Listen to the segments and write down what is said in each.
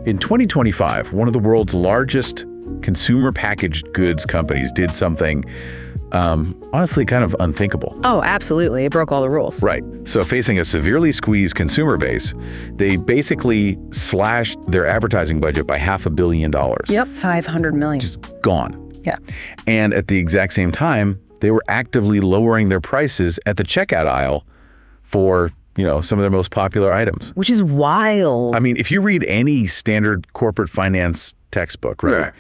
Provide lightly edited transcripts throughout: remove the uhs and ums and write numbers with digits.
In 2025, one of the world's largest consumer packaged goods companies did something honestly kind of unthinkable. Oh, absolutely. It broke all the rules. Right. So facing a severely squeezed consumer base, they basically slashed their advertising budget by $500 million. Yep, $500 million. Just gone. Yeah. And at the exact same time, they were actively lowering their prices at the checkout aisle for, some of their most popular items. Which is wild. I mean, if you read any standard corporate finance textbook, right? Yeah.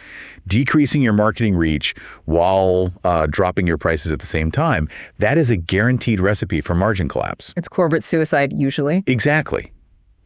Decreasing your marketing reach while dropping your prices at the same time, that is a guaranteed recipe for margin collapse. It's corporate suicide, usually. Exactly.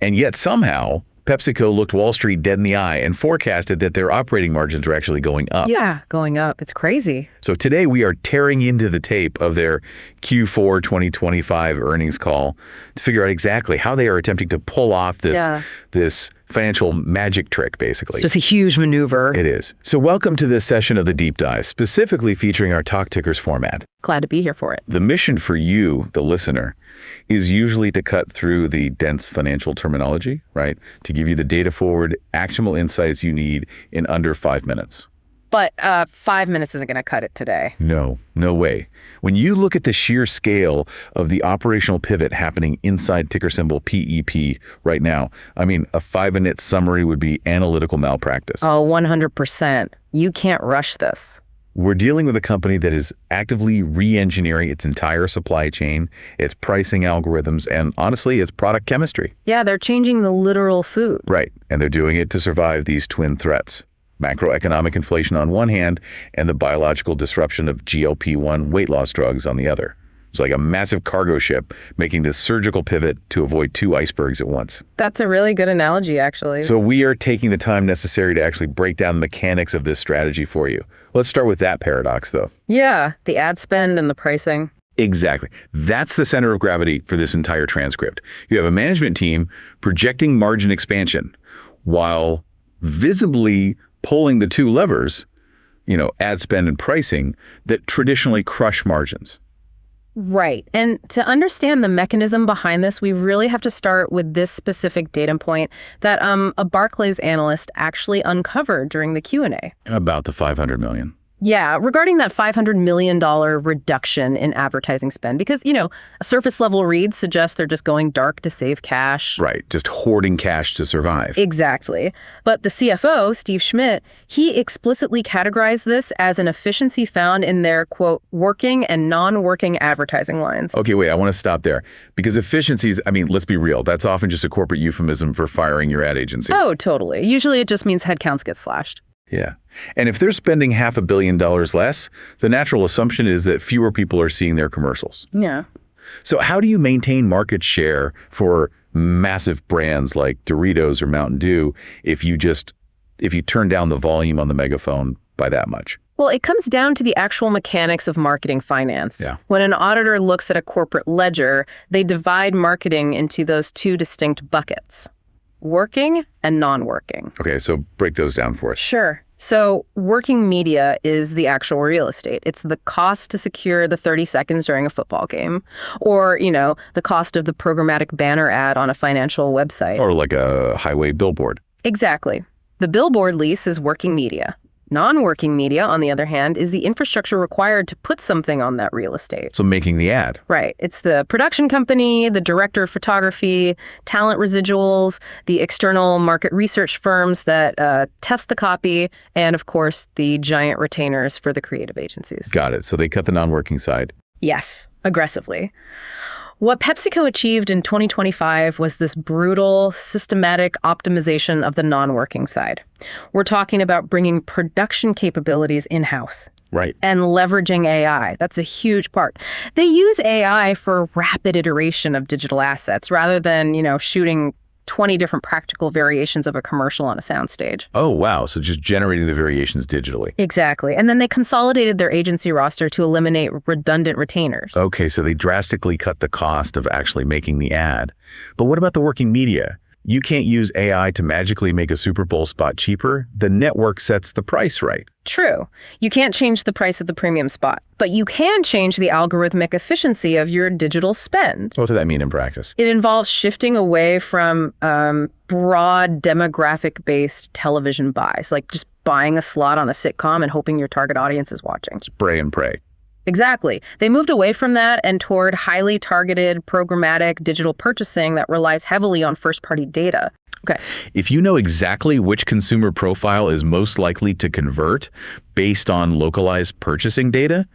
And yet somehow, PepsiCo looked Wall Street dead in the eye and forecasted that their operating margins were actually going up. Yeah, going up. It's crazy. So today we are tearing into the tape of their Q4 2025 earnings call to figure out exactly how they are attempting to pull off this financial magic trick, basically. It's just a huge maneuver. It is. So welcome to this session of the Deep Dive, specifically featuring our Talk Tickers format. Glad to be here for it. The mission for you, the listener, is usually to cut through the dense financial terminology, right? To give you the data-forward, actionable insights you need in under 5 minutes. But 5 minutes isn't going to cut it today. No way. When you look at the sheer scale of the operational pivot happening inside ticker symbol PEP right now, I mean, a 5-minute summary would be analytical malpractice. Oh, 100%. You can't rush this. We're dealing with a company that is actively re-engineering its entire supply chain, its pricing algorithms, and honestly, its product chemistry. Yeah, they're changing the literal food. Right, and they're doing it to survive these twin threats. Macroeconomic inflation on one hand, and the biological disruption of GLP-1 weight loss drugs on the other. It's like a massive cargo ship making this surgical pivot to avoid 2 icebergs at once. That's a really good analogy, actually. So we are taking the time necessary to actually break down the mechanics of this strategy for you. Let's start with that paradox, though. Yeah, the ad spend and the pricing. Exactly. That's the center of gravity for this entire transcript. You have a management team projecting margin expansion while visibly pulling the 2 levers, ad spend and pricing, that traditionally crush margins. Right. And to understand the mechanism behind this, we really have to start with this specific data point that a Barclays analyst actually uncovered during the Q&A. About the $500 million. Yeah, regarding that $500 million reduction in advertising spend, because, a surface level read suggests they're just going dark to save cash. Right, just hoarding cash to survive. Exactly. But the CFO, Steve Schmidt, he explicitly categorized this as an efficiency found in their, quote, working and non-working advertising lines. Okay, wait, I want to stop there. Because efficiencies, let's be real, that's often just a corporate euphemism for firing your ad agency. Oh, totally. Usually it just means headcounts get slashed. Yeah. And if they're spending $500 million less, the natural assumption is that fewer people are seeing their commercials. Yeah. So how do you maintain market share for massive brands like Doritos or Mountain Dew if you turn down the volume on the megaphone by that much? Well, it comes down to the actual mechanics of marketing finance. Yeah. When an auditor looks at a corporate ledger, they divide marketing into those 2 distinct buckets: working and non-working. Okay, so break those down for us. Sure. So working media is the actual real estate. It's the cost to secure the 30 seconds during a football game, or, the cost of the programmatic banner ad on a financial website. Or like a highway billboard. Exactly. The billboard lease is working media. Non-working media, on the other hand, is the infrastructure required to put something on that real estate. So making the ad. Right. It's the production company, the director of photography, talent residuals, the external market research firms that test the copy, and of course, the giant retainers for the creative agencies. Got it. So they cut the non-working side. Yes, aggressively. What PepsiCo achieved in 2025 was this brutal, systematic optimization of the non-working side. We're talking about bringing production capabilities in-house. Right. And leveraging AI. That's a huge part. They use AI for rapid iteration of digital assets rather than, shooting 20 different practical variations of a commercial on a soundstage. Oh, wow. So just generating the variations digitally. Exactly. And then they consolidated their agency roster to eliminate redundant retainers. Okay, so they drastically cut the cost of actually making the ad. But what about the working media? You can't use AI to magically make a Super Bowl spot cheaper. The network sets the price right. True. You can't change the price of the premium spot, but you can change the algorithmic efficiency of your digital spend. What does that mean in practice? It involves shifting away from broad demographic-based television buys, like just buying a slot on a sitcom and hoping your target audience is watching. Spray and pray. Exactly. They moved away from that and toward highly targeted, programmatic digital purchasing that relies heavily on first-party data. Okay. If you know exactly which consumer profile is most likely to convert based on localized purchasing data,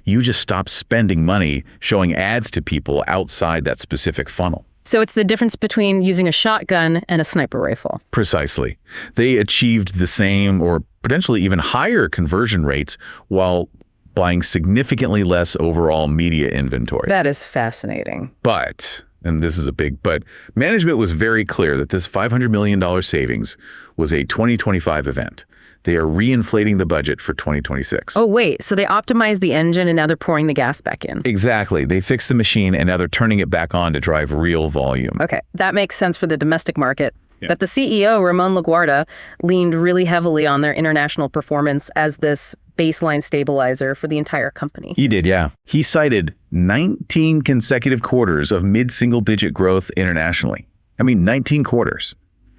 you just stop spending money showing ads to people outside that specific funnel. So it's the difference between using a shotgun and a sniper rifle. Precisely. They achieved the same or potentially even higher conversion rates while buying significantly less overall media inventory. That is fascinating. But, and this is a big but, management was very clear that this $500 million savings was a 2025 event. They are reinflating the budget for 2026. Oh, wait. So they optimized the engine and now they're pouring the gas back in. Exactly. They fixed the machine and now they're turning it back on to drive real volume. Okay. That makes sense for the domestic market. Yeah. But the CEO, Ramon LaGuarta, leaned really heavily on their international performance as this baseline stabilizer for the entire company. He did, yeah. He cited 19 consecutive quarters of mid-single-digit growth internationally. 19 quarters.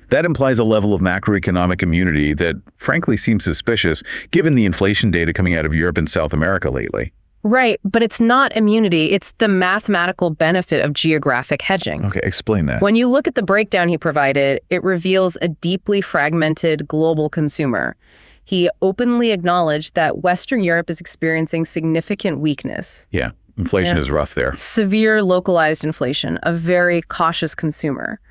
That implies a level of macroeconomic immunity that frankly seems suspicious given the inflation data coming out of Europe and South America lately. Right, but it's not immunity. It's the mathematical benefit of geographic hedging. Okay, explain that. When you look at the breakdown he provided, it reveals a deeply fragmented global consumer. He openly acknowledged that Western Europe is experiencing significant weakness. Yeah, inflation is rough there. Severe localized inflation, a very cautious consumer.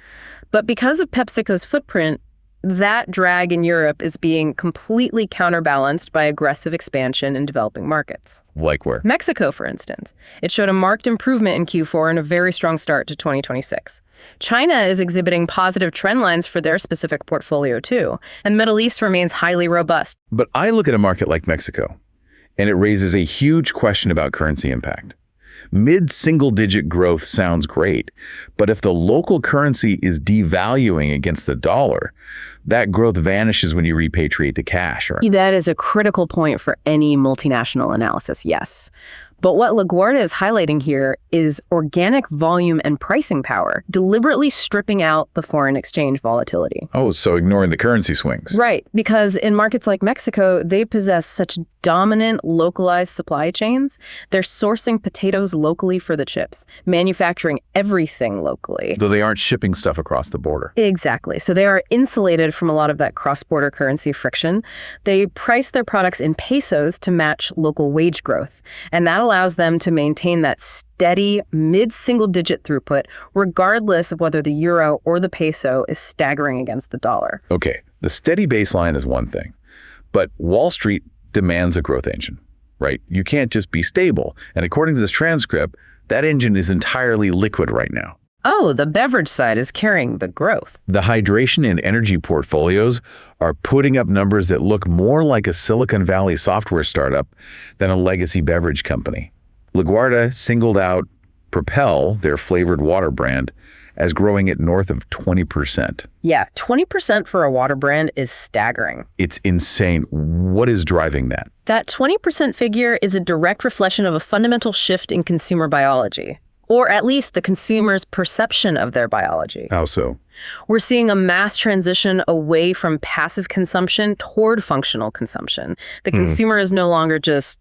But because of PepsiCo's footprint, that drag in Europe is being completely counterbalanced by aggressive expansion in developing markets. Like where? Mexico, for instance. It showed a marked improvement in Q4 and a very strong start to 2026. China is exhibiting positive trend lines for their specific portfolio too, and Middle East remains highly robust. But I look at a market like Mexico, and it raises a huge question about currency impact. Mid-single-digit growth sounds great, but if the local currency is devaluing against the dollar, that growth vanishes when you repatriate the cash. Right? That is a critical point for any multinational analysis, yes. But what LaGuarta is highlighting here is organic volume and pricing power, deliberately stripping out the foreign exchange volatility. Oh, so ignoring the currency swings. Right, because in markets like Mexico, they possess such dominant localized supply chains. They're sourcing potatoes locally for the chips, manufacturing everything locally. Though they aren't shipping stuff across the border. Exactly. So they are insulated from a lot of that cross-border currency friction. They price their products in pesos to match local wage growth, and that allows them to maintain that steady mid-single-digit throughput, regardless of whether the euro or the peso is staggering against the dollar. Okay, the steady baseline is one thing, but Wall Street demands a growth engine, right? You can't just be stable. And according to this transcript, that engine is entirely liquid right now. Oh, the beverage side is carrying the growth. The hydration and energy portfolios are putting up numbers that look more like a Silicon Valley software startup than a legacy beverage company. LaGuarta singled out Propel, their flavored water brand, as growing at north of 20%. Yeah, 20% for a water brand is staggering. It's insane. What is driving that? That 20% figure is a direct reflection of a fundamental shift in consumer biology, or at least the consumer's perception of their biology. How so? We're seeing a mass transition away from passive consumption toward functional consumption. The consumer is no longer just,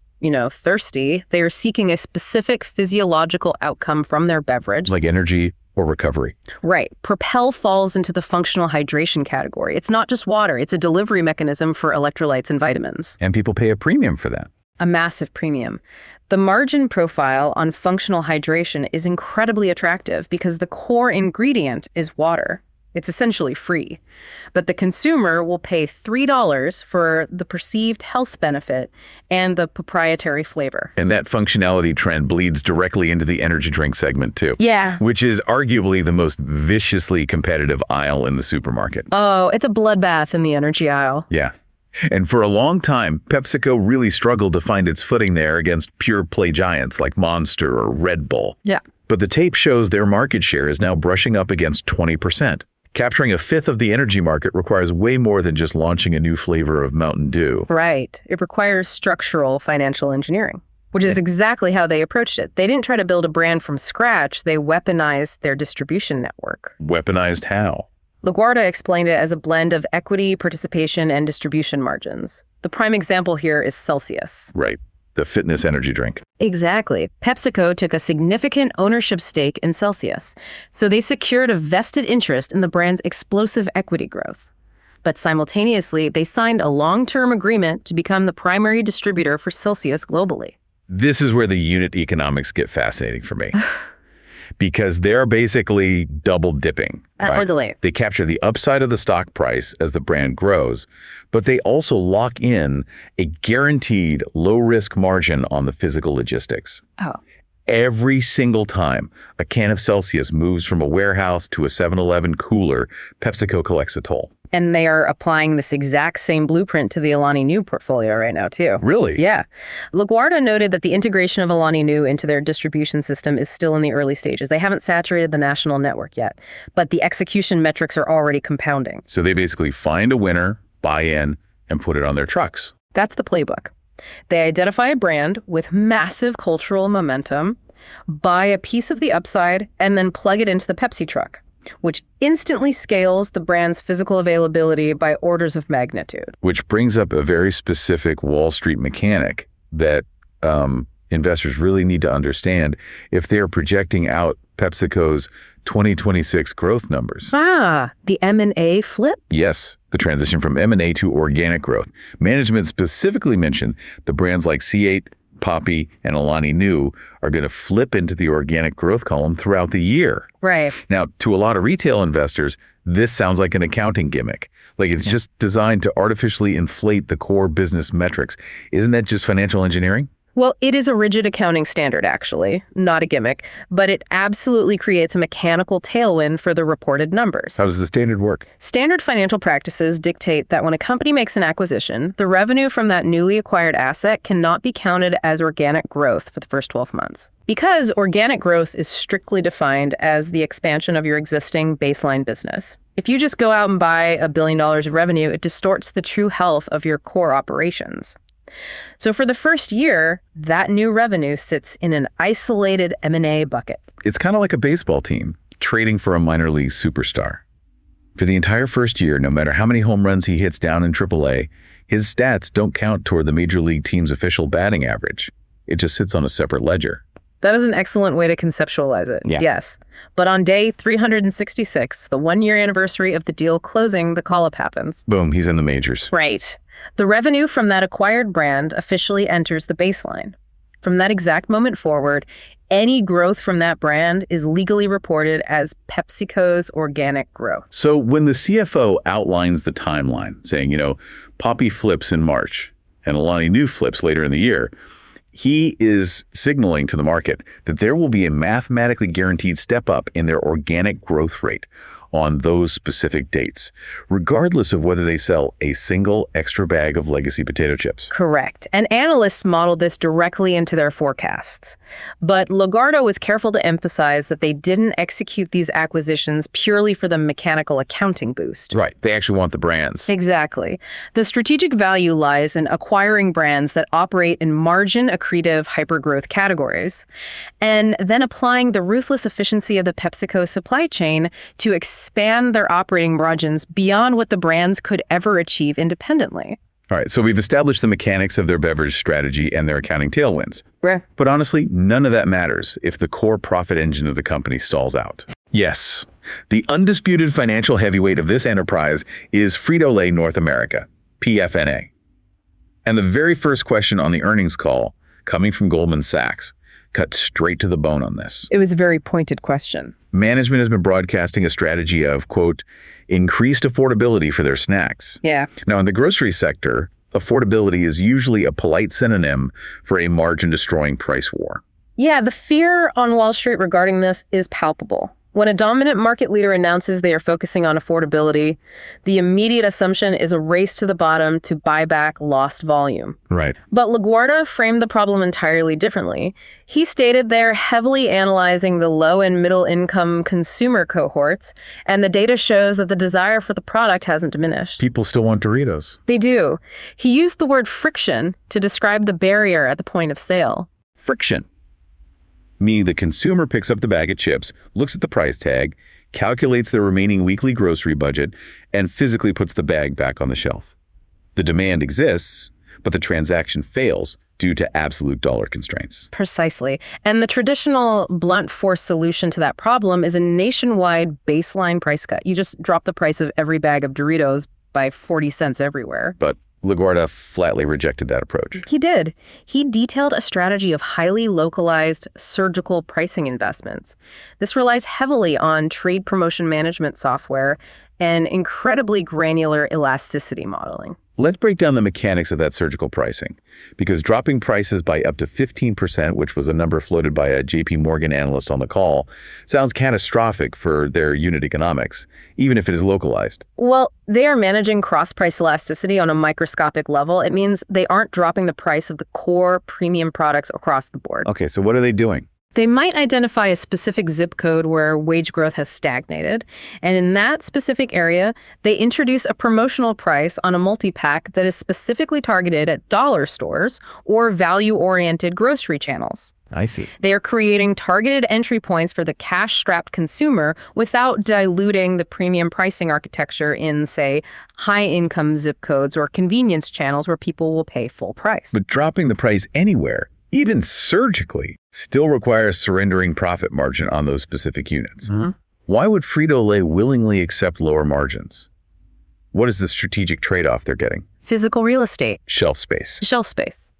thirsty. They are seeking a specific physiological outcome from their beverage. Like energy or recovery. Right. Propel falls into the functional hydration category. It's not just water. It's a delivery mechanism for electrolytes and vitamins. And people pay a premium for that. A massive premium. The margin profile on functional hydration is incredibly attractive because the core ingredient is water. It's essentially free. But the consumer will pay $3 for the perceived health benefit and the proprietary flavor. And that functionality trend bleeds directly into the energy drink segment too. Yeah. Which is arguably the most viciously competitive aisle in the supermarket. Oh, it's a bloodbath in the energy aisle. Yeah. And for a long time, PepsiCo really struggled to find its footing there against pure play giants like Monster or Red Bull. Yeah. But the tape shows their market share is now brushing up against 20%. Capturing a fifth of the energy market requires way more than just launching a new flavor of Mountain Dew. Right. It requires structural financial engineering, which is exactly how they approached it. They didn't try to build a brand from scratch. They weaponized their distribution network. Weaponized how? LaGuarta explained it as a blend of equity, participation, and distribution margins. The prime example here is Celsius. Right. The fitness energy drink. Exactly. PepsiCo took a significant ownership stake in Celsius, so they secured a vested interest in the brand's explosive equity growth. But simultaneously, they signed a long-term agreement to become the primary distributor for Celsius globally. This is where the unit economics get fascinating for me. Because they're basically double dipping. Or delayed. They capture the upside of the stock price as the brand grows, but they also lock in a guaranteed low-risk margin on the physical logistics. Oh. Every single time a can of Celsius moves from a warehouse to a 7-Eleven cooler, PepsiCo collects a toll. And they are applying this exact same blueprint to the Alani Nu portfolio right now, too. Really? Yeah. LaGuarta noted that the integration of Alani Nu into their distribution system is still in the early stages. They haven't saturated the national network yet, but the execution metrics are already compounding. So they basically find a winner, buy in, and put it on their trucks. That's the playbook. They identify a brand with massive cultural momentum, buy a piece of the upside, and then plug it into the Pepsi truck, which instantly scales the brand's physical availability by orders of magnitude. Which brings up a very specific Wall Street mechanic that investors really need to understand if they're projecting out PepsiCo's 2026 growth numbers. The M&A flip? Yes, the transition from M&A to organic growth. Management specifically mentioned the brands like C8, Poppi, and Alani Nu are going to flip into the organic growth column throughout the year. Right. Now, to a lot of retail investors, this sounds like an accounting gimmick. Like it's just designed to artificially inflate the core business metrics. Isn't that just financial engineering? Well, it is a rigid accounting standard, actually, not a gimmick, but it absolutely creates a mechanical tailwind for the reported numbers. How does the standard work? Standard financial practices dictate that when a company makes an acquisition, the revenue from that newly acquired asset cannot be counted as organic growth for the first 12 months. Because organic growth is strictly defined as the expansion of your existing baseline business. If you just go out and buy $1 billion of revenue, it distorts the true health of your core operations. So for the first year, that new revenue sits in an isolated M&A bucket. It's kind of like a baseball team trading for a minor league superstar. For the entire first year, no matter how many home runs he hits down in AAA, his stats don't count toward the major league team's official batting average. It just sits on a separate ledger. That is an excellent way to conceptualize it. Yeah. Yes. But on day 366, the 1-year anniversary of the deal closing, the call-up happens. Boom, he's in the majors. Right. The revenue from that acquired brand officially enters the baseline. From that exact moment forward, any growth from that brand is legally reported as PepsiCo's organic growth. So when the CFO outlines the timeline, saying, Poppi flips in March and Alani Nu flips later in the year, he is signaling to the market that there will be a mathematically guaranteed step up in their organic growth rate on those specific dates, regardless of whether they sell a single extra bag of legacy potato chips. Correct. And analysts modeled this directly into their forecasts. But LaGuarta was careful to emphasize that they didn't execute these acquisitions purely for the mechanical accounting boost. Right. They actually want the brands. Exactly. The strategic value lies in acquiring brands that operate in margin-accretive hypergrowth categories, and then applying the ruthless efficiency of the PepsiCo supply chain to expand their operating margins beyond what the brands could ever achieve independently. All right, so we've established the mechanics of their beverage strategy and their accounting tailwinds. Yeah. But honestly, none of that matters if the core profit engine of the company stalls out. Yes, the undisputed financial heavyweight of this enterprise is Frito-Lay North America, PFNA. And the very first question on the earnings call, coming from Goldman Sachs, cut straight to the bone on this. It was a very pointed question. Management has been broadcasting a strategy of, quote, increased affordability for their snacks. Yeah. Now, in the grocery sector, affordability is usually a polite synonym for a margin-destroying price war. Yeah, the fear on Wall Street regarding this is palpable. When a dominant market leader announces they are focusing on affordability, the immediate assumption is a race to the bottom to buy back lost volume. Right. But LaGuarta framed the problem entirely differently. He stated they're heavily analyzing the low and middle income consumer cohorts, and the data shows that the desire for the product hasn't diminished. People still want Doritos. They do. He used the word friction to describe the barrier at the point of sale. Friction. Meaning the consumer picks up the bag of chips, looks at the price tag, calculates their remaining weekly grocery budget, and physically puts the bag back on the shelf. The demand exists, but the transaction fails due to absolute dollar constraints. Precisely. And the traditional blunt force solution to that problem is a nationwide baseline price cut. You just drop the price of every bag of Doritos by 40 cents everywhere. But LaGuarta flatly rejected that approach. He did. He detailed a strategy of highly localized surgical pricing investments. This relies heavily on trade promotion management software and incredibly granular elasticity modeling. Let's break down the mechanics of that surgical pricing, because dropping prices by up to 15%, which was a number floated by a JP Morgan analyst on the call, sounds catastrophic for their unit economics, even if it is localized. Well, they are managing cross-price elasticity on a microscopic level. It means they aren't dropping the price of the core premium products across the board. Okay, so what are they doing? They might identify a specific zip code where wage growth has stagnated, and in that specific area, they introduce a promotional price on a multi-pack that is specifically targeted at dollar stores or value-oriented grocery channels. I see. They are creating targeted entry points for the cash-strapped consumer without diluting the premium pricing architecture in, say, high-income zip codes or convenience channels where people will pay full price. But dropping the price anywhere, even surgically, still requires surrendering profit margin on those specific units. Why would Frito-Lay willingly accept lower margins? What is the strategic trade-off they're getting? Physical real estate. Shelf space. Shelf space.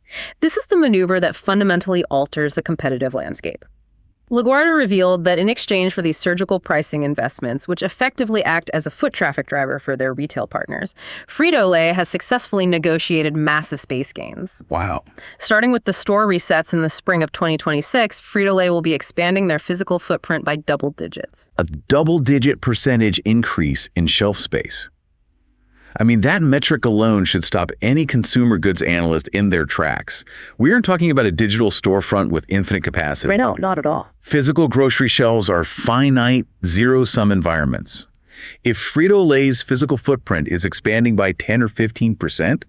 This is the maneuver that fundamentally alters the competitive landscape. LaGuarta revealed that in exchange for these surgical pricing investments, which effectively act as a foot traffic driver for their retail partners, Frito-Lay has successfully negotiated massive space gains. Wow. Starting with the store resets in the spring of 2026, Frito-Lay will be expanding their physical footprint by double digits. A double-digit percentage increase in shelf space. I mean, that metric alone should stop any consumer goods analyst in their tracks. We aren't talking about a digital storefront with infinite capacity. Right, no, not at all. Physical grocery shelves are finite, zero-sum environments. If Frito-Lay's physical footprint is expanding by 10 or 15%,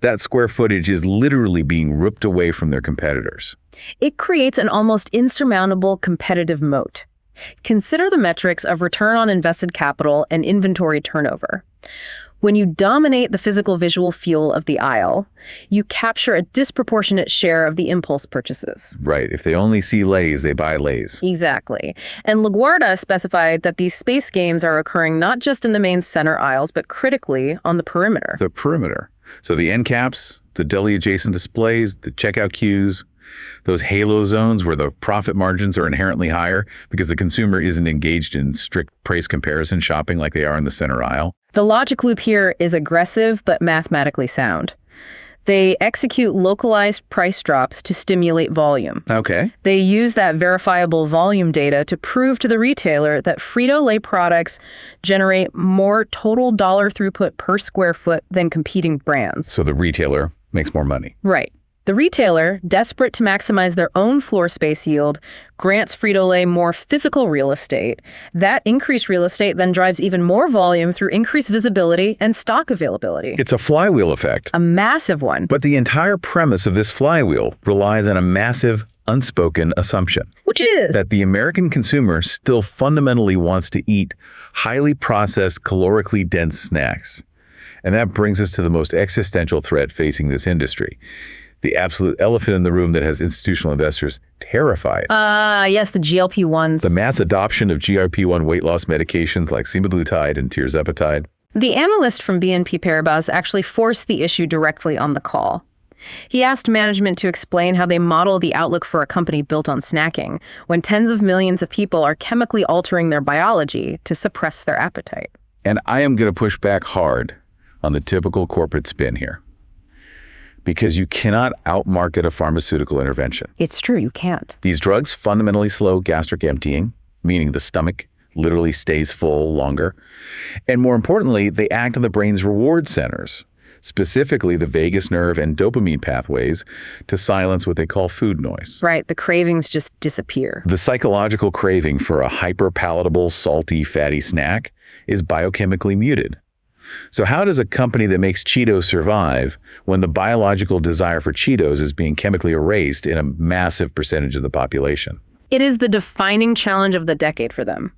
that square footage is literally being ripped away from their competitors. It creates an almost insurmountable competitive moat. Consider the metrics of return on invested capital and inventory turnover. When you dominate the physical visual feel of the aisle, you capture a disproportionate share of the impulse purchases. Right. If they only see Lay's, they buy Lay's. Exactly. And LaGuarta specified that these space gains are occurring not just in the main center aisles, but critically on the perimeter. The perimeter. So the end caps, the deli-adjacent displays, the checkout queues, those halo zones where the profit margins are inherently higher because the consumer isn't engaged in strict price comparison shopping like they are in the center aisle. The logic loop here is aggressive but mathematically sound. They execute localized price drops to stimulate volume. Okay. They use that verifiable volume data to prove to the retailer that Frito-Lay products generate more total dollar throughput per square foot than competing brands. So the retailer makes more money. Right. The retailer, desperate to maximize their own floor space yield, grants Frito-Lay more physical real estate. That increased real estate then drives even more volume through increased visibility and stock availability. It's a flywheel effect. A massive one. But the entire premise of this flywheel relies on a massive, unspoken assumption. Which is? That the American consumer still fundamentally wants to eat highly processed, calorically dense snacks. And that brings us to the most existential threat facing this industry. The absolute elephant in the room that has institutional investors terrified. Yes, the GLP-1s. The mass adoption of GLP-1 weight loss medications like semaglutide and tirzepatide. The analyst from BNP Paribas actually forced the issue directly on the call. He asked management to explain how they model the outlook for a company built on snacking when tens of millions of people are chemically altering their biology to suppress their appetite. And I am going to push back hard on the typical corporate spin here. Because you cannot outmarket a pharmaceutical intervention. It's true, you can't. These drugs fundamentally slow gastric emptying, meaning the stomach literally stays full longer. And more importantly, they act on the brain's reward centers, specifically the vagus nerve and dopamine pathways, to silence what they call food noise. Right, the cravings just disappear. The psychological craving for a hyper-palatable, salty, fatty snack is biochemically muted. So how does a company that makes Cheetos survive when the biological desire for Cheetos is being chemically erased in a massive percentage of the population? It is the defining challenge of the decade for them.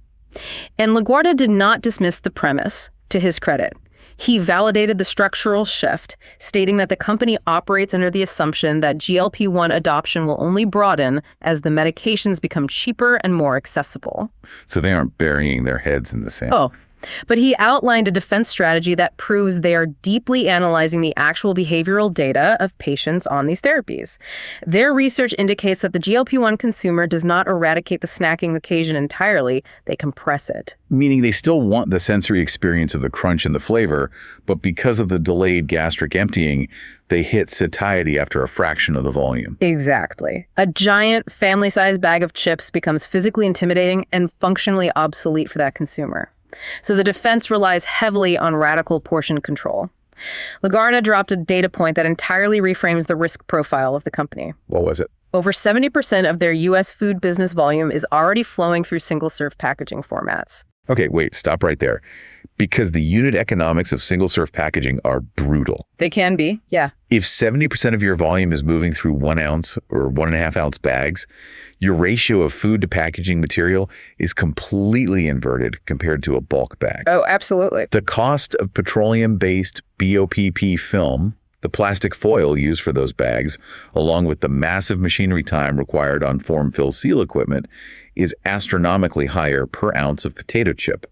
And LaGuarta did not dismiss the premise, to his credit. He validated the structural shift, stating that the company operates under the assumption that GLP-1 adoption will only broaden as the medications become cheaper and more accessible. So they aren't burying their heads in the sand. Oh, but he outlined a defense strategy that proves they are deeply analyzing the actual behavioral data of patients on these therapies. Their research indicates that the GLP-1 consumer does not eradicate the snacking occasion entirely, they compress it. Meaning they still want the sensory experience of the crunch and the flavor, but because of the delayed gastric emptying, they hit satiety after a fraction of the volume. Exactly. A giant family-sized bag of chips becomes physically intimidating and functionally obsolete for that consumer. So the defense relies heavily on radical portion control. LaGuarta dropped a data point that entirely reframes the risk profile of the company. What was it? Over 70% of their U.S. food business volume is already flowing through single-serve packaging formats. Okay, wait, stop right there. Because the unit economics of single-serve packaging are brutal. They can be, yeah. If 70% of your volume is moving through 1 ounce or 1.5 ounce bags, your ratio of food to packaging material is completely inverted compared to a bulk bag. Oh, absolutely. The cost of petroleum-based BOPP film, the plastic foil used for those bags, along with the massive machinery time required on form-fill-seal equipment, is astronomically higher per ounce of potato chip.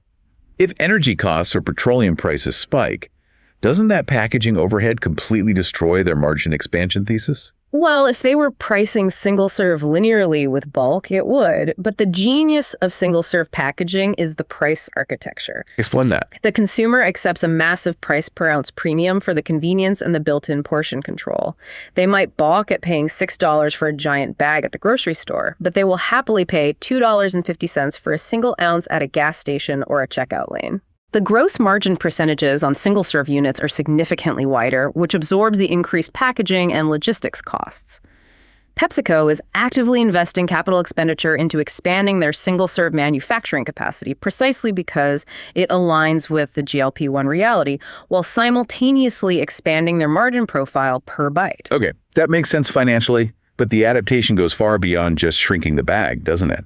If energy costs or petroleum prices spike, doesn't that packaging overhead completely destroy their margin expansion thesis? Well, if they were pricing single-serve linearly with bulk, it would. But the genius of single-serve packaging is the price architecture. Explain that. The consumer accepts a massive price per ounce premium for the convenience and the built-in portion control. They might balk at paying $6 for a giant bag at the grocery store, but they will happily pay $2.50 for a single ounce at a gas station or a checkout lane. The gross margin percentages on single-serve units are significantly wider, which absorbs the increased packaging and logistics costs. PepsiCo is actively investing capital expenditure into expanding their single-serve manufacturing capacity precisely because it aligns with the GLP-1 reality, while simultaneously expanding their margin profile per bite. Okay, that makes sense financially, but the adaptation goes far beyond just shrinking the bag, doesn't it?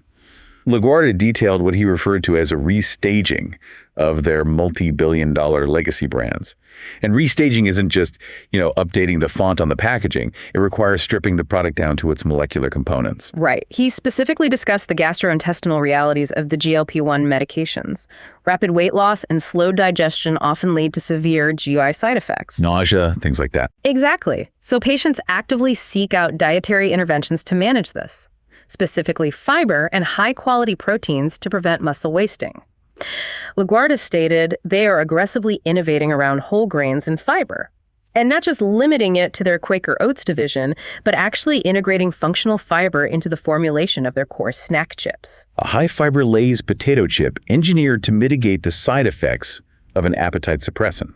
LaGuarta detailed what he referred to as a restaging of their multi-billion-dollar legacy brands. And restaging isn't just, updating the font on the packaging. It requires stripping the product down to its molecular components. Right. He specifically discussed the gastrointestinal realities of the GLP-1 medications. Rapid weight loss and slow digestion often lead to severe GI side effects. Nausea, things like that. Exactly. So patients actively seek out dietary interventions to manage this, specifically fiber and high-quality proteins to prevent muscle wasting. LaGuarta stated they are aggressively innovating around whole grains and fiber, and not just limiting it to their Quaker Oats division, but actually integrating functional fiber into the formulation of their core snack chips. A high-fiber Lay's potato chip engineered to mitigate the side effects of an appetite suppressant.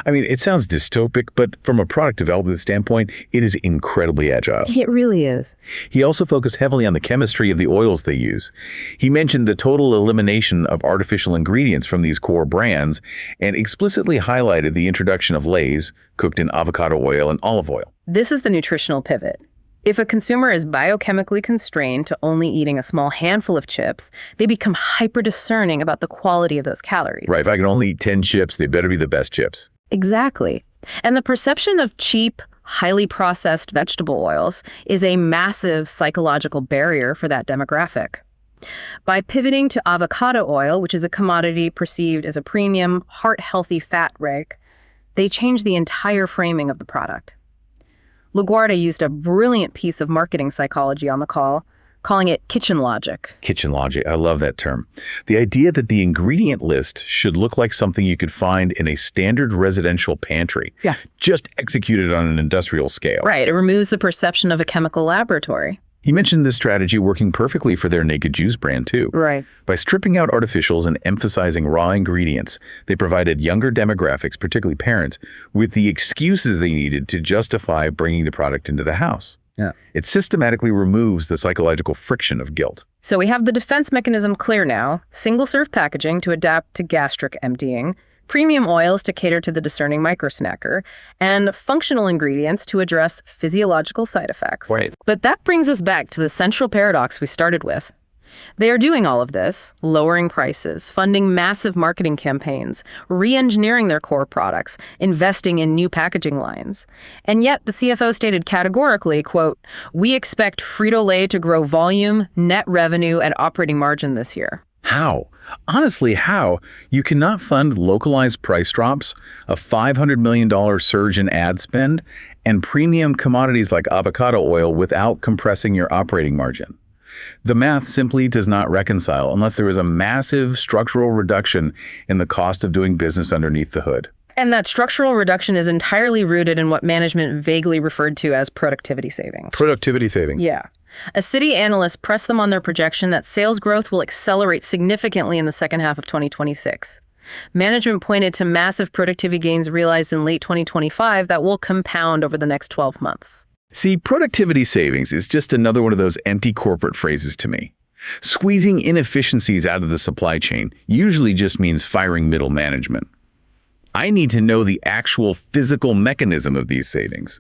I mean, it sounds dystopic, but from a product development standpoint, it is incredibly agile. It really is. He also focused heavily on the chemistry of the oils they use. He mentioned the total elimination of artificial ingredients from these core brands and explicitly highlighted the introduction of Lay's cooked in avocado oil and olive oil. This is the nutritional pivot. If a consumer is biochemically constrained to only eating a small handful of chips, they become hyper-discerning about the quality of those calories. Right, if I can only eat 10 chips, they better be the best chips. Exactly. And the perception of cheap, highly processed vegetable oils is a massive psychological barrier for that demographic. By pivoting to avocado oil, which is a commodity perceived as a premium, heart-healthy fat rake, they change the entire framing of the product. LaGuarta used a brilliant piece of marketing psychology on the call, calling it kitchen logic. Kitchen logic. I love that term. The idea that the ingredient list should look like something you could find in a standard residential pantry. Yeah. Just executed on an industrial scale. Right. It removes the perception of a chemical laboratory. He mentioned this strategy working perfectly for their Naked Juice brand, too. Right. By stripping out artificials and emphasizing raw ingredients, they provided younger demographics, particularly parents, with the excuses they needed to justify bringing the product into the house. Yeah. It systematically removes the psychological friction of guilt. So we have the defense mechanism clear now: single-serve packaging to adapt to gastric emptying, premium oils to cater to the discerning microsnacker, and functional ingredients to address physiological side effects. Right. But that brings us back to the central paradox we started with. They are doing all of this, lowering prices, funding massive marketing campaigns, re-engineering their core products, investing in new packaging lines. And yet the CFO stated categorically, quote, "We expect Frito-Lay to grow volume, net revenue, and operating margin this year." How? Honestly, how? You cannot fund localized price drops, a $500 million surge in ad spend, and premium commodities like avocado oil without compressing your operating margin. The math simply does not reconcile unless there is a massive structural reduction in the cost of doing business underneath the hood. And that structural reduction is entirely rooted in what management vaguely referred to as productivity savings. Productivity savings. Yeah. A Citi analyst pressed them on their projection that sales growth will accelerate significantly in the second half of 2026. Management pointed to massive productivity gains realized in late 2025 that will compound over the next 12 months. See, productivity savings is just another one of those empty corporate phrases to me. Squeezing inefficiencies out of the supply chain usually just means firing middle management. I need to know the actual physical mechanism of these savings.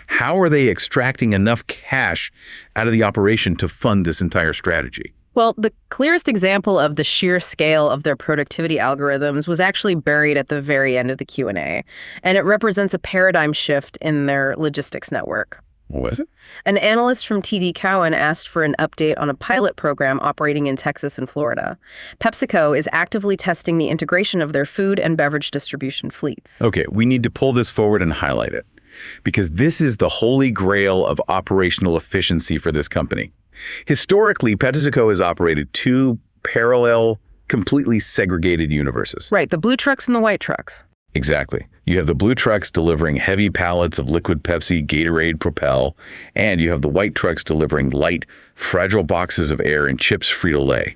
How are they extracting enough cash out of the operation to fund this entire strategy? Well, the clearest example of the sheer scale of their productivity algorithms was actually buried at the very end of the Q&A, and it represents a paradigm shift in their logistics network. What was it? An analyst from TD Cowen asked for an update on a pilot program operating in Texas and Florida. PepsiCo is actively testing the integration of their food and beverage distribution fleets. Okay, we need to pull this forward and highlight it, because this is the holy grail of operational efficiency for this company. Historically, PepsiCo has operated two parallel, completely segregated universes. Right, the blue trucks and the white trucks. Exactly. You have the blue trucks delivering heavy pallets of liquid Pepsi, Gatorade, Propel, and you have the white trucks delivering light, fragile boxes of air and chips, Frito-Lay.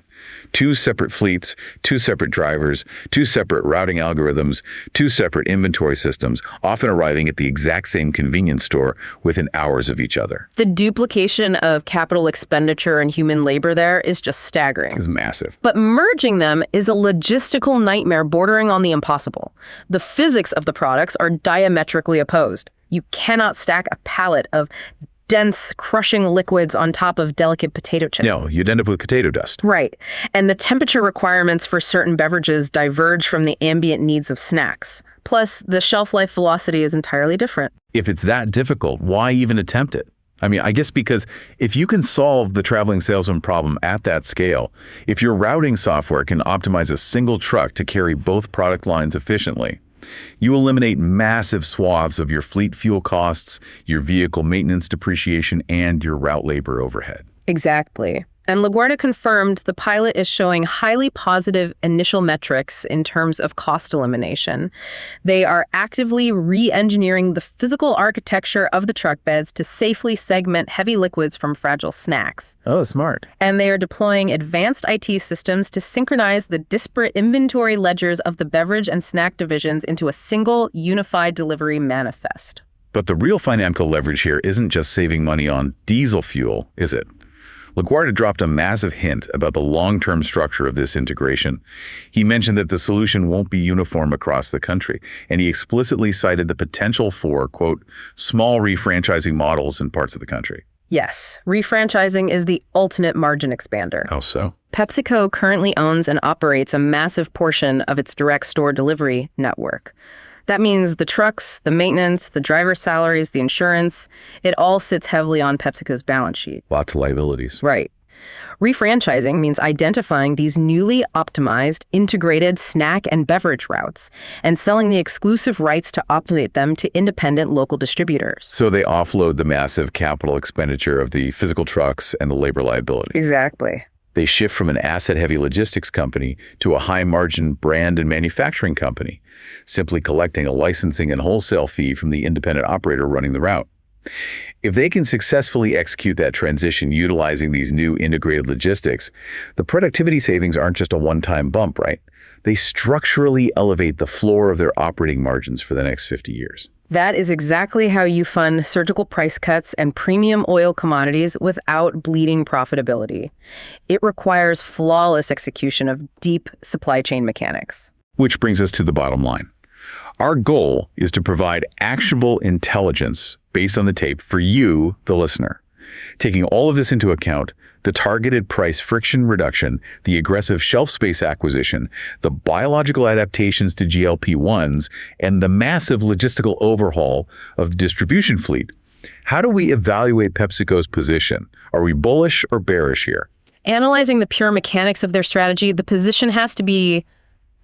Two separate fleets, two separate drivers, two separate routing algorithms, two separate inventory systems, often arriving at the exact same convenience store within hours of each other. The duplication of capital expenditure and human labor there is just staggering. It's massive. But merging them is a logistical nightmare bordering on the impossible. The physics of the products are diametrically opposed. You cannot stack a pallet of dense, crushing liquids on top of delicate potato chips. No, you'd end up with potato dust. Right. And the temperature requirements for certain beverages diverge from the ambient needs of snacks. Plus, the shelf life velocity is entirely different. If it's that difficult, why even attempt it? I mean, I guess because if you can solve the traveling salesman problem at that scale, if your routing software can optimize a single truck to carry both product lines efficiently, you eliminate massive swaths of your fleet fuel costs, your vehicle maintenance depreciation, and your route labor overhead. Exactly. And LaGuarta confirmed the pilot is showing highly positive initial metrics in terms of cost elimination. They are actively re-engineering the physical architecture of the truck beds to safely segment heavy liquids from fragile snacks. Oh, smart. And they are deploying advanced IT systems to synchronize the disparate inventory ledgers of the beverage and snack divisions into a single unified delivery manifest. But the real financial leverage here isn't just saving money on diesel fuel, is it? LaGuarta dropped a massive hint about the long-term structure of this integration. He mentioned that the solution won't be uniform across the country, and he explicitly cited the potential for, quote, small refranchising models in parts of the country. Yes, refranchising is the ultimate margin expander. How so? PepsiCo currently owns and operates a massive portion of its direct store delivery network. That means the trucks, the maintenance, the driver salaries, the insurance, it all sits heavily on PepsiCo's balance sheet. Lots of liabilities. Right. Refranchising means identifying these newly optimized, integrated snack and beverage routes and selling the exclusive rights to operate them to independent local distributors. So they offload the massive capital expenditure of the physical trucks and the labor liability. Exactly. They shift from an asset-heavy logistics company to a high-margin brand and manufacturing company, simply collecting a licensing and wholesale fee from the independent operator running the route. If they can successfully execute that transition utilizing these new integrated logistics, the productivity savings aren't just a one-time bump, right? They structurally elevate the floor of their operating margins for the next 50 years. That is exactly how you fund surgical price cuts and premium oil commodities without bleeding profitability. It requires flawless execution of deep supply chain mechanics. Which brings us to the bottom line. Our goal is to provide actionable intelligence based on the tape for you, the listener. Taking all of this into account, the targeted price friction reduction, the aggressive shelf space acquisition, the biological adaptations to GLP-1s, and the massive logistical overhaul of the distribution fleet. How do we evaluate PepsiCo's position? Are we bullish or bearish here? Analyzing the pure mechanics of their strategy, the position has to be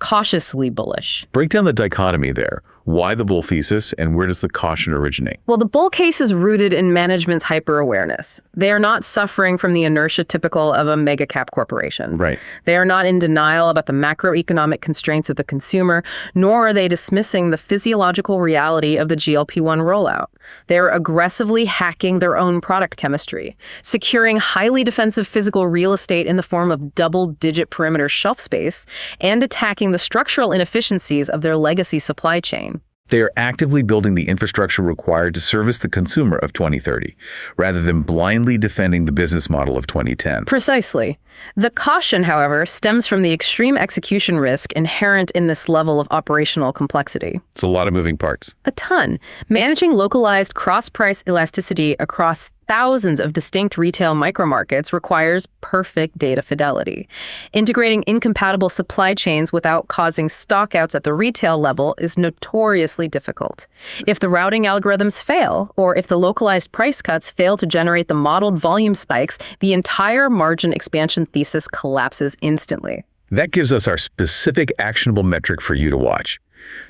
cautiously bullish. Break down the dichotomy there. Why the bull thesis, and where does the caution originate? Well, the bull case is rooted in management's hyper-awareness. They are not suffering from the inertia typical of a mega-cap corporation. Right. They are not in denial about the macroeconomic constraints of the consumer, nor are they dismissing the physiological reality of the GLP-1 rollout. They are aggressively hacking their own product chemistry, securing highly defensive physical real estate in the form of double-digit perimeter shelf space, and attacking the structural inefficiencies of their legacy supply chain. They are actively building the infrastructure required to service the consumer of 2030, rather than blindly defending the business model of 2010. Precisely. The caution, however, stems from the extreme execution risk inherent in this level of operational complexity. It's a lot of moving parts. A ton. Managing localized cross-price elasticity across thousands of distinct retail micromarkets requires perfect data fidelity. Integrating incompatible supply chains without causing stockouts at the retail level is notoriously difficult. If the routing algorithms fail, or if the localized price cuts fail to generate the modeled volume spikes, the entire margin expansion thesis collapses instantly. That gives us our specific actionable metric for you to watch.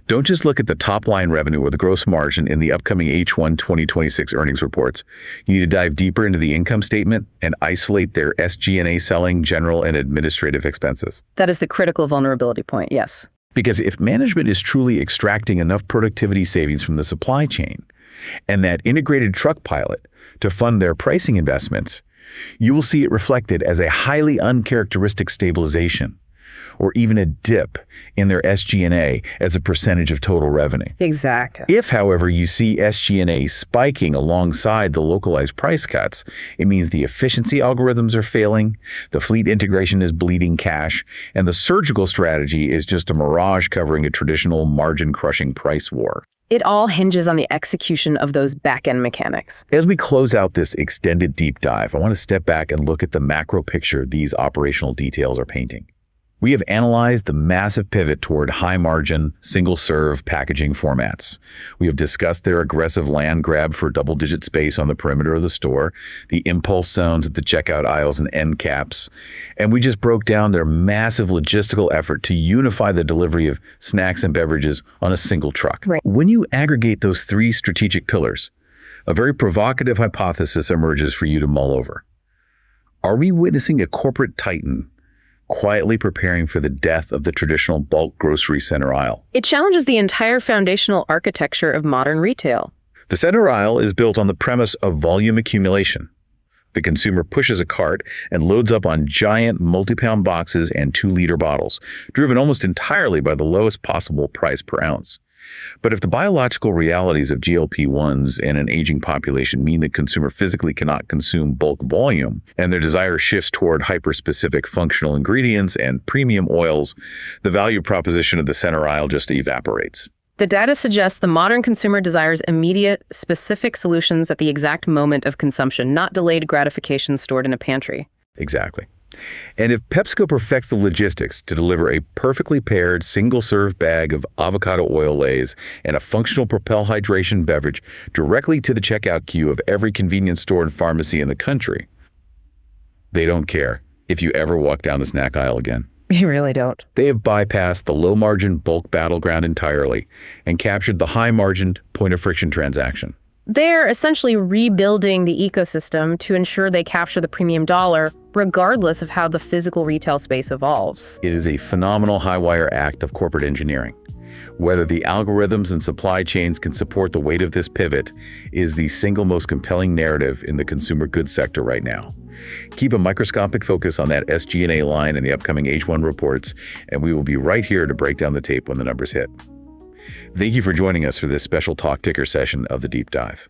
Don't just look at the top-line revenue or the gross margin in the upcoming H1 2026 earnings reports. You need to dive deeper into the income statement and isolate their SG&A selling, general, and administrative expenses. That is the critical vulnerability point, yes. Because if management is truly extracting enough productivity savings from the supply chain and that integrated truck pilot to fund their pricing investments, you will see it reflected as a highly uncharacteristic stabilization, or even a dip in their SG&A as a percentage of total revenue. Exactly. If, however, you see SG&A spiking alongside the localized price cuts, it means the efficiency algorithms are failing, the fleet integration is bleeding cash, and the surgical strategy is just a mirage covering a traditional margin-crushing price war. It all hinges on the execution of those back-end mechanics. As we close out this extended deep dive, I want to step back and look at the macro picture these operational details are painting. We have analyzed the massive pivot toward high-margin, single-serve packaging formats. We have discussed their aggressive land grab for double-digit space on the perimeter of the store, the impulse zones at the checkout aisles and end caps, and we just broke down their massive logistical effort to unify the delivery of snacks and beverages on a single truck. Right. When you aggregate those three strategic pillars, a very provocative hypothesis emerges for you to mull over. Are we witnessing a corporate titan quietly preparing for the death of the traditional bulk grocery center aisle? It challenges the entire foundational architecture of modern retail. The center aisle is built on the premise of volume accumulation. The consumer pushes a cart and loads up on giant multi-pound boxes and 2-liter bottles, driven almost entirely by the lowest possible price per ounce. But if the biological realities of GLP-1s and an aging population mean that consumer physically cannot consume bulk volume, and their desire shifts toward hyper-specific functional ingredients and premium oils, the value proposition of the center aisle just evaporates. The data suggests the modern consumer desires immediate, specific solutions at the exact moment of consumption, not delayed gratification stored in a pantry. Exactly. And if PepsiCo perfects the logistics to deliver a perfectly paired single-serve bag of avocado oil lays and a functional Propel hydration beverage directly to the checkout queue of every convenience store and pharmacy in the country, they don't care if you ever walk down the snack aisle again. You really don't. They have bypassed the low-margin bulk battleground entirely and captured the high-margin point-of-friction transaction. They're essentially rebuilding the ecosystem to ensure they capture the premium dollar, regardless of how the physical retail space evolves. It is a phenomenal high-wire act of corporate engineering. Whether the algorithms and supply chains can support the weight of this pivot is the single most compelling narrative in the consumer goods sector right now. Keep a microscopic focus on that SG&A line in the upcoming H1 reports, and we will be right here to break down the tape when the numbers hit. Thank you for joining us for this special Talk Ticker session of the Deep Dive.